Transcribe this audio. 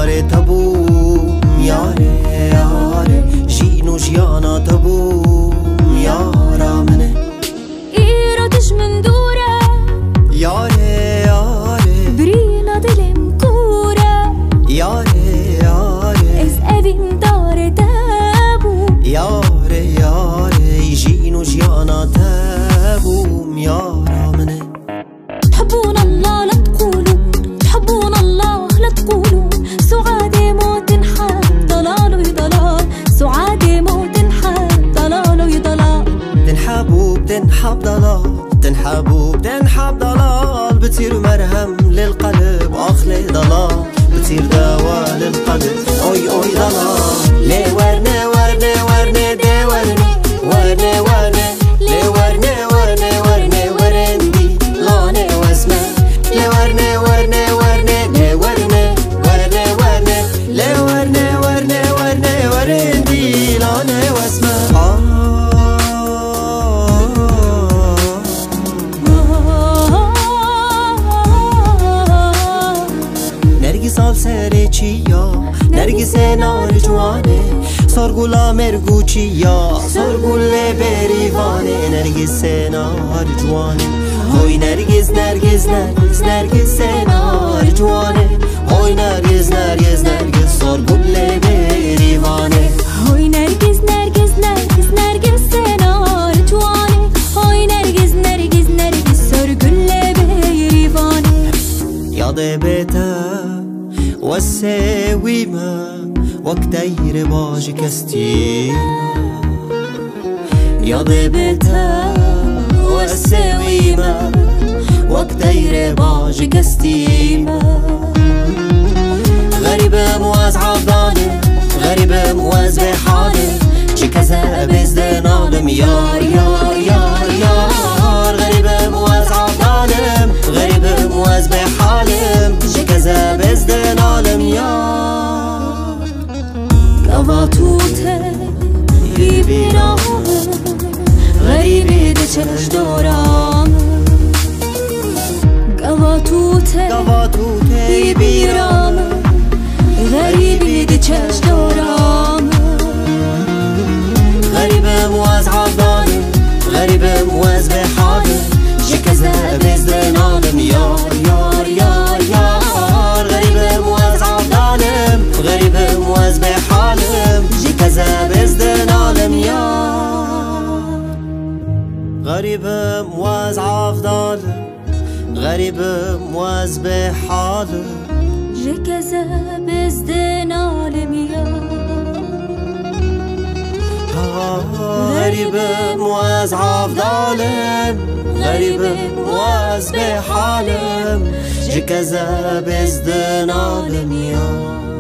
یاره تبوم یاره یاره جینو جیانا تبوم یارا منه ایرادش من دوره یاره یاره برینا دلم کوره یاره یاره از اوین داره تبوم یاره یاره جینو جیانا تبوم یارا منه تحبون الله لا تقولوا تحبون الله لا تقولوا سعادة موت حال ضلال وضلال سعادة موت حال ضلال وضلال تنحبوا بتنحب ضلال تنحبوا بتنحب ضلال بتصير مرهم للقلب واخلي ضلال بتصير دواء للقلب اوي اوي ضلال ليه ورنه ورنه ورنه دي ورنه ورنه ورنه ليه ورنه ورنه ورنه ورندي لونه واسمه ليه ورنه ورنه ورنه ليه ورنه ورنه ورنه ليه ورنه ورنه ورنه ورندي لونه واسمه سال سر چیا نرگس نار جوانه سرگولا مرگو چیا سرگول بریوانه نرگس نار جوانه هوی نرگس نرگس نرگس نرگس نار جوانه هوی نرگس نرگس نرگس سرگول بریوانه هوی نرگس نرگس نرگس نرگس نار جوانه هوی نرگس نرگس نرگس سرگول بریوانه یاد بته وساويما وكتير باجي كستيما يا ضيبتها وساويما وكتير باجي كستيما غريبة مواز عضالي غريبة مواز بحالي شي كذا بزدن عالم يار يار يار يار غريبة مواز عضالي غريبة مواز بحالي شي كذا بزدن عالم يار قواتوته يبيرام غريبة دچش دورام قواتوته يبيرام غريبة دچش دورام غريبة مواز عضالي غريبة مواز بحالي شي كذا بزدن عالم يار يار يار يار غريبة مواز عضالي غريبة مواز بحالي شي كذا بزدن عالم يار غريبة مواز عضالي غريبة مواز بحالي جي كذا بزدن عالم يار غريبة مواز عفضالم غريبة مواز بحالم جي كذا بزدن عالم يار